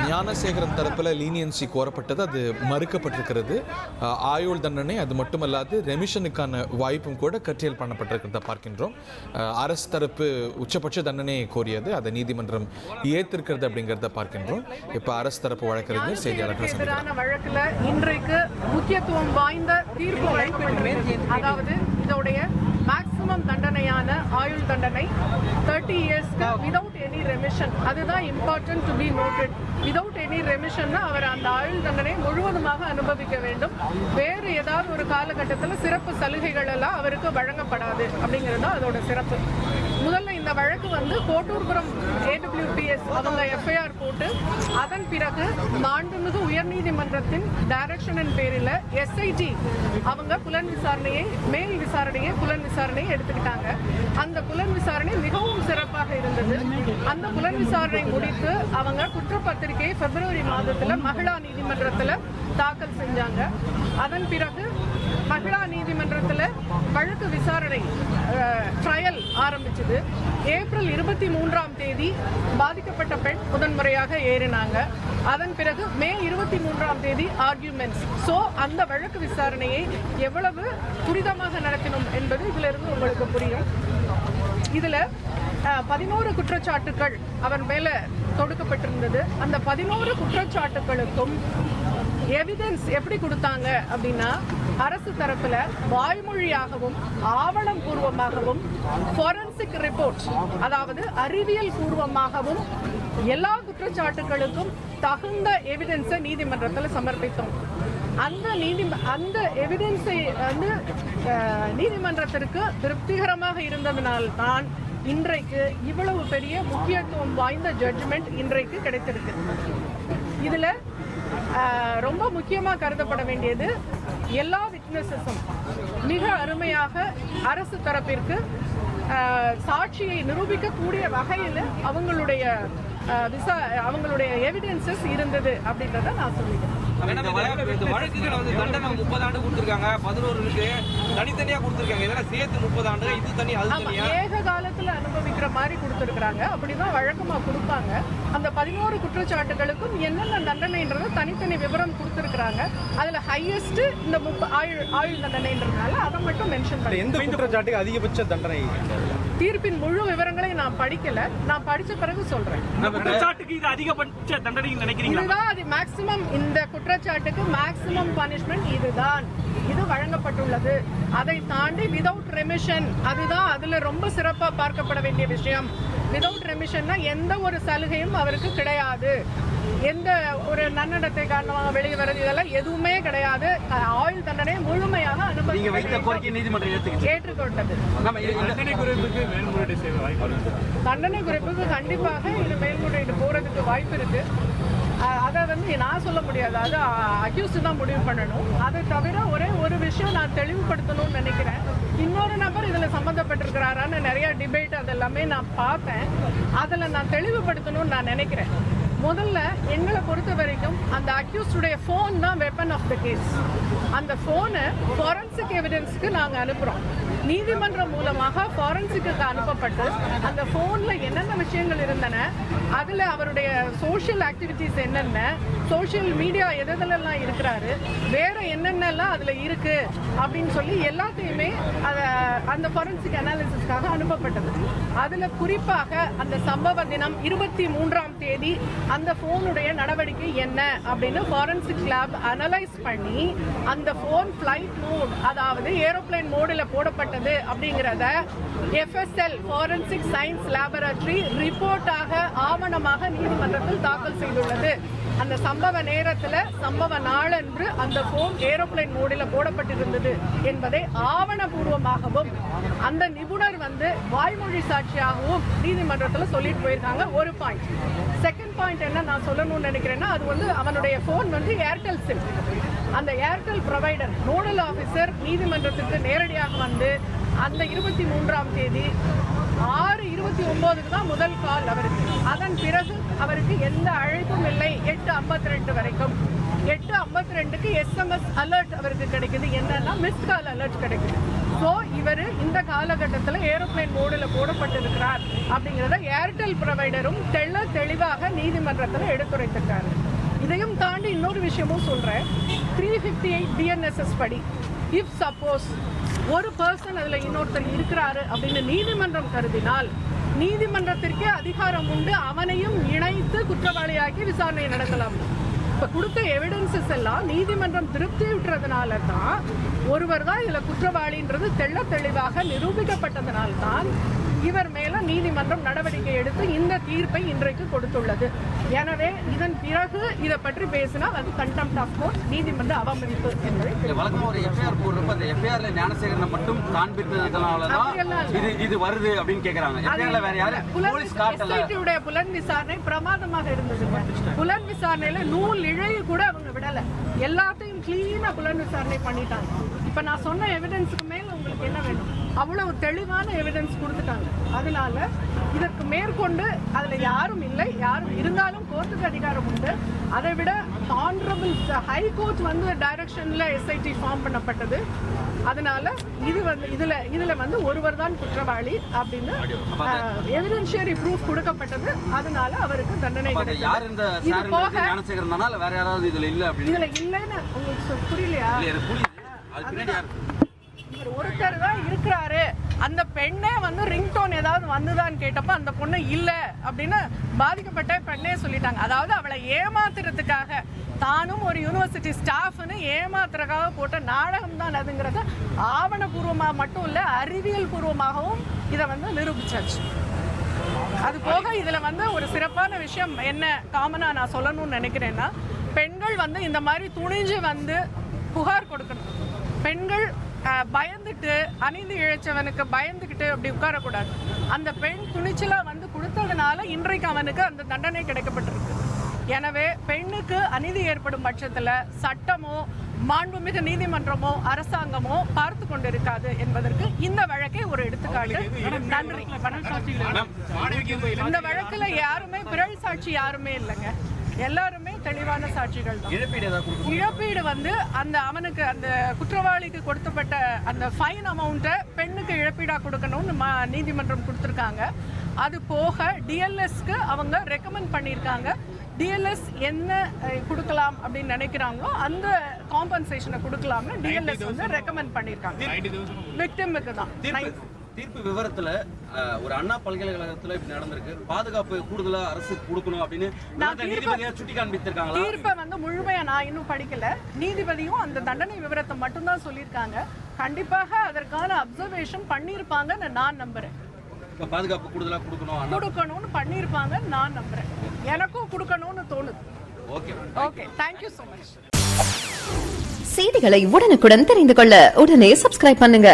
ஞானசேகரன் தரப்பில் லீனியன்சி கோரப்பட்டது, அது மறுக்கப்பட்டிருக்கிறது. ஆயுள் தண்டனை அது மட்டுமல்லாது ரெமிஷனுக்கான வாய்ப்பும் கூட கட்டியல் பண்ணப்பட்டிருக்கிறத பார்க்கின்றோம். அரசு தரப்பு உச்சபட்ச தண்டனையை கோரியது, அதை நீதிமன்றம் ஏற்றிருக்கிறது அப்படிங்கிறத பார்க்கின்றோம். இப்போ அரசு தரப்பு வழக்கறிஞர் செய்தியாளர்கள் எதிரான வழக்கில் இன்றைக்கு முக்கியத்துவம் வாய்ந்த தீர்ப்பு வழங்கப்பட்டிருக்கிறது. அதாவது இதோடைய மேக்ஸிமம் தண்டனையான ஆயுள் தண்டனை 30 இயர்ஸ்க்கு விதவுட் எனி ரெமிஷன். அதுதான் important to be noted. Without any ரெமிஷன்னா அவர் அந்த ஆயுள் தண்டனை முழுவதுமாக அனுபவிக்க வேண்டும். வேறு ஏதாவது ஒரு காலகட்டத்தில் சிறப்பு சலுகைகள் எல்லாம் அவருக்கு வழங்கப்படாது அப்படிங்கிறது தான் அதோட சிறப்பு. முதல்ல இந்த வழக்கு கோட்டூர்புரம் AWPS அவங்க FIR போட்டு அதன் பிறகு மாண்புமிகு உயர்நீதிமன்றத்தின் டைரக்ஷனின் பேரில் SIT அவங்க புலன் விசாரணையை புலன் விசாரணையை எடுத்துக்கிட்டாங்க. அந்த புலன் விசாரணை மிகவும் சிறப்பாக இருந்தது. அந்த புலன் விசாரணை முடித்து அவங்க குற்றப்பத்திரிகையை பிப்ரவரி மாதத்தில் மகிழா நீதிமன்றத்தில் தாக்கல் செஞ்சாங்க. அதன் பிறகு மகிழா நீதிமன்றத்தில் வழக்கு விசாரணை ட்ரையல் ஆரம்பிச்சது. ஏப்ரல் 23ஆம் தேதி பாதிக்கப்பட்ட பெண் முதன்முறையாக ஏறினாங்க. அதன் பிறகு மே 23ஆம் தேதி ஆர்கியூமெண்ட்ஸ். ஸோ அந்த வழக்கு விசாரணையை எவ்வளவு துரிதமாக நடத்தினோம் என்பது இதிலிருந்து உங்களுக்கு புரியும். இதில் 11 குற்றச்சாட்டுகள் அவன் மேலே தொடுக்கப்பட்டிருந்தது. அந்த 11 குற்றச்சாட்டுகளுக்கும் எவிடன்ஸ் எப்படி கொடுத்தாங்க அப்படின்னா, அரசு தரப்புல வாய்மொழியாகவும் ஆவணம் பூர்வமாகவும் ஃபோரன்சிக் ரிப்போர்ட், அதாவது அறிவியல் பூர்வமாகவும் எல்லா குற்றச்சாட்டுகளுக்கும் தகுந்த எவிடன்ஸை நீதிமன்றத்தில் சமர்ப்பித்தோம். அந்த எவிடன்ஸை நீதிமன்றத்திற்கு திருப்திகரமாக இருந்ததனால்தான் இன்றைக்கு இவ்வளவு பெரிய முக்கியத்துவம் வாய்ந்த ஜட்ஜ்மெண்ட் இன்றைக்கு கிடைத்திருக்கு. இதுல ரொம்ப முக்கியமாக கருதப்பட வேண்டியது, எல்லா விட்னஸஸும் மிக அருமையாக அரசு தரப்பிற்கு சாட்சியை நிரூபிக்கக்கூடிய வகையில் அவங்களுடைய எவிடன்சஸ் இருந்தது அப்படின்றத நான் சொல்லிக்கிறேன். வழக்குகள் தண்டனை 30 ஆண்டு கொடுத்திருக்காங்க, 11 தனித்தனியா கொடுத்திருக்காங்க. இதெல்லாம் சேர்த்து 30 ஆண்டு, இது தனி அது தனியா ஏக காலத்துல அனுபவிக்கிற மாதிரி கொடுத்திருக்காங்க. அப்படிதான் வழக்கமா கொடுப்பாங்க. அந்த 11 குற்றச்சாட்டுகளுக்கும் என்னென்ன தண்டனைன்றத தனித்தனி விவரம் கொடுத்திருக்காங்க. அதுல ஹையஸ்ட் இந்த ஆயுள் தண்டனைன்றதுனால அதை மட்டும் மென்ஷன் பண்ணி. எந்த குற்றச்சாட்டுக்கு அதிகபட்ச தண்டனை? தீர்ப்பின் முழு விவரங்களை நான் படிக்கல, நான் படிச்ச பிறகு சொல்றேன். இது அதிகபட்ச தண்டனை நினைக்கிறீங்களா? இதுதான் அது மேக்ஸிமம். இந்த குற்றச்சாட்டுக்கு மேக்ஸிமம் பனிஷ்மெண்ட் இதுதான், இது வழங்கப்பட்டுள்ளது. அதை தாண்டி விதவுட் ரெமிஷன், அதுதான் அதுல ரொம்ப சிறப்பா பார்க்கப்பட வேண்டிய விஷயம். விதவுட் ரெமிஷன்னா எந்த ஒரு சலுகையும் அவருக்கு கிடையாது. எந்த ஒரு நன்னடத்தை காரணமாக வெளியே வர்றது இதெல்லாம் எதுவுமே கிடையாது. ஆயுள் தண்டனை முழுமையாக ஏற்றுக்கொண்டது. தண்டனை குறைப்புக்கு கண்டிப்பாக இது மேல்முறையீடு போறதுக்கு வாய்ப்பு இருக்கு. அதை நான் சொல்ல முடியாது, அது அக்யூஸ்ட் தான் முடிவு பண்ணணும். அதை தவிர ஒரே ஒரு விஷயம் நான் தெளிவுபடுத்தணும்னு நினைக்கிறேன். இன்னொரு நபர் இதில் சம்மந்தப்பட்டிருக்கிறாரான்னு நிறைய டிபேட் அதெல்லாமே நான் பார்த்தேன். அதில் நான் தெளிவுபடுத்தணும்னு நான் நினைக்கிறேன். முதல்ல எங்களை பொறுத்த வரைக்கும் அந்த அக்யூஸ்டுடைய ஃபோன் தான் வெப்பன் ஆஃப் த கேஸ். அந்த ஃபோனை ஃபாரன்சிக் எவிடன்ஸுக்கு நாங்கள் அனுப்புகிறோம். நீதிமன்றம் மூலமாக ஃபாரன்சிக்கு அனுப்பப்பட்டு அந்த ஃபோனில் என்னென்ன விஷயங்கள் இருந்தன, அதில் அவருடைய சோஷியல் ஆக்டிவிட்டீஸ் என்னென்ன, சோஷியல் மீடியா எதெல்லாம் இருக்கிறாரு, வேறு என்னென்னலாம் அதில் இருக்குது அப்படின்னு சொல்லி எல்லாத்தையுமே அந்த ஃபாரன்சிக் அனாலிசிஸ்க்காக அனுப்பப்பட்டது. அதில் குறிப்பாக அந்த சம்பவ தினம் 23ஆம் தேதி அந்த ஃபோனுடைய நடவடிக்கை என்ன அப்படின்னு ஃபாரன்சிக் லேப் அனலைஸ் பண்ணி அந்த ஃபோன் ஃப்ளைட் மோட், அதாவது ஏரோப்ளேன் மோடில் போடப்பட்டது அப்படிங்கிறத FSL ஃபாரன்சிக் சயின்ஸ் லேபரட்டரி ரிப்போர்ட்டாக ஆவணமாக நீதிமன்றத்தில் தாக்கல் செய்துள்ளது. அந்த சம்பவ நேரத்தில் சம்பவ நாளன்று அந்த போன் ஏரோப்ளேன் மோடில் போடப்பட்டிருந்தது என்பதை ஆவணபூர்வமாகவும் அந்த நிபுணர் வாய்மொழி சாட்சியாகவும் நீதிமன்றத்தில் சொல்லிட்டு போயிருக்காங்க. ஒரு பாயிண்ட். செகண்ட் பாயிண்ட் என்ன நான் சொல்லணும்னு நினைக்கிறேன்னா, அது அவனுடைய போன் ஏர்டெல் சிம். அந்த ஏர்டெல் ப்ரொவைடர் நோடல் ஆஃபீஸர் நீதிமன்றத்துக்கு நேரடியாக அந்த 23ஆம் தேதி 6:29 தான் முதல் கால் அவருக்கு. அதன் பிறகு அவருக்கு எந்த அழைப்பும் இல்லை 8:52 வரைக்கும். 8:52க்கு எஸ்எம்எஸ் அலர்ட் அவருக்கு கிடைக்குது. என்னன்னா மிஸ்ட் கால் அலர்ட் கிடைக்குது. ஸோ இவர் இந்த காலகட்டத்தில் ஏரோப்ளேன் மோடில் போடப்பட்டிருக்கிறார் அப்படிங்கிறத ஏர்டெல் ப்ரொவைடரும் தெளிவாக நீதிமன்றத்தில் எடுத்துரைத்திருக்காரு. இதையும் தாண்டி இன்னொரு விஷயமும் சொல்கிறேன். 358 BNSS படி இஃப் சப்போஸ் ஒரு பர்சன் அதில் இன்னொருத்தர் இருக்கிறாரு அப்படின்னு நீதிமன்றம் கருதினால் நீதிமன்றத்திற்கே அதிகாரம் உண்டு அவனையும் இணைத்து குற்றவாளியாக்கி விசாரணை நடத்தலாம். இப்போ கொடுத்த எவிடன்சஸ் எல்லாம் நீதிமன்றம் திருப்தி விட்டுறதுனால தான் ஒருவர் தான் இதில் குற்றவாளின்றது தெளிவாக நிரூபிக்கப்பட்டதனால்தான் இவர் மேல நீதிமன்றம் நடவடிக்கை எடுத்து இந்த தீர்ப்பை இன்றைக்கு கொடுத்துள்ளது. எனவே இதன் பிறகு இதை பற்றி பேசினால் அது கண்டெம்ட் ஆஃப் கோர்ட், நீதிமன்ற அவமதிப்பு என்பதை வழக்கமாக ஒரு எஃப்ஐஆர் போடுறப்ப அந்த எஃப்ஐஆர்ல ஞானசேகரனை மட்டும் காண்பித்ததுனாலதான் இது வருது அப்படின்னு கேக்குறாங்க. எஃப்ஐஆர்ல வேற யாரு போலீஸ் காட்டல. எஸ்ஐடியுடைய புலன் விசாரணை பிரமாதமாக இருந்தது. புலன் விசாரணையில நூல் இழைய கூட அவங்க விடல, எல்லாத்தையும் கிளீனா புலன் விசாரணை பண்ணிட்டாங்க. இப்ப நான் சொன்ன எவிடன்ஸுக்கு மேல உங்களுக்கு என்ன வேணும்? அவ்வளவு தெளிவான எவிடன்ஸ் கொடுத்துட்டாங்க. அதனால இதற்கு மேற்கொண்டு அதுல யாரும் இல்லை, யாரும் இருந்தாலும் கோர்ட்டுக்கு அதிகாரம் உண்டு. அதை விட ஆனரபிள் ஹை கோர்ட் வந்து டைரக்ஷன்ல எஸ்ஐடி ஃபார்ம் பண்ணப்பட்டது. அதனால இதுல வந்து ஒருவர் தான் குற்றவாளி அப்படின்னு எவிடென்ஷியரி ப்ரூஃப் கொடுக்கப்பட்டது. அதனால அவருக்கு தண்டனை கிடைத்தது. இது போக வேற யாராவது இதுல இல்லைன்னு உங்களுக்கு புரியலையா? இவர் ஒருத்தர் தான் இருக்கிறாரு. அந்த பெண்ணே வந்து ரிங்டோன் ஏதாவது வந்துதான்னு கேட்டப்ப அந்த பொண்ணு இல்ல அப்படின்னு பாதிக்கப்பட்ட பெண்ணே சொல்லிட்டாங்க. அதாவது அவளை ஏமாத்துறதுக்காக, தானும் ஒரு யூனிவர்சிட்டி ஸ்டாஃப்னு ஏமாத்துறதுக்காக போட்ட நாடகம் தான் அதுங்கிறத ஆவணபூர்வமாக மட்டும் இல்ல அறிவியல் பூர்வமாகவும் இதை வந்து நிரூபிச்சாச்சு. அது போக இதுல வந்து ஒரு சிறப்பான விஷயம் என்ன காமனா நான் சொல்லணும்னு நினைக்கிறேன்னா, பெண்கள் வந்து இந்த மாதிரி துணிஞ்சு வந்து புகார் கொடுக்கணும். பெண்கள் பயந்துட்டு அநீதி இழைச்சவனுக்கு பயந்துக்கிட்டு அப்படி உட்காரக்கூடாது. அந்த பெண் துணிச்சலா வந்து கொடுத்ததுனால இன்றைக்கு அவனுக்கு அந்த தண்டனை கிடைக்கப்பட்டிருக்கு. எனவே பெண்ணுக்கு அநீதி ஏற்படும் பட்சத்தில் சட்டமோ மாண்புமிகு நீதிமன்றமோ அரசாங்கமோ பார்த்து கொண்டிருக்காது என்பதற்கு இந்த வழக்கை ஒரு எடுத்துக்காட்டு. நன்றி. இந்த வழக்குல யாருமே பிறல் சாட்சி யாருமே இல்லைங்க, எல்லாருமே தெளிவான சாட்சிகள் தான். இழப்பீடு வந்து அவனுக்கு அந்த குற்றவாளிக்கு கொடுக்கப்பட்ட அந்த ஃபைன் அமௌண்ட்டை பெண்ணுக்கு இழப்பீடா கொடுக்கணும்னு நீதிமன்றம் கொடுத்துருக்காங்க. அது போக டிஎல்எஸ்க்கு அவங்க ரெக்கமெண்ட் பண்ணியிருக்காங்க. டிஎல்எஸ் என்ன கொடுக்கலாம் அப்படின்னு நினைக்கிறாங்களோ அந்த காம்பன்சேஷனை கொடுக்கலாம்னு டிஎல்எஸ் வந்து ரெக்கமெண்ட் பண்ணியிருக்காங்க விக்டிமுக்கு தான். தீர்ப்பு விவரத்துல ஒரு அண்ணா பல்கலைக்கழகத்துல இப்படி நடந்திருக்கு, பாதுகாப்பு கூடுதலா அரசு கொடுக்கணும் அப்படின்னு நீதிபதியா சுட்டி காண்பித்திருக்காங்க. தீர்ப்பை வந்து முழுமையா நான் இன்னும் படிக்கல. நீதிபதியும் அந்த தண்டனை விவரத்தை மட்டும்தான் சொல்லியிருக்காங்க. கண்டிப்பாக அதற்கான அப்சர்வேஷன் பண்ணியிருப்பாங்கன்னு நான் நம்புறேன். பாதுகாப்பு கூடுதலா கொடுக்கணும்னு பண்ணியிருப்பாங்கன்னு நான் நம்புறேன். எனக்கும் கொடுக்கணும்னு தோணுது. Okay, thank you so much. செய்திகளை உடனுக்குடன் தெரிந்து கொள்ள உடனே சப்ஸ்கிரைப் பண்ணுங்க.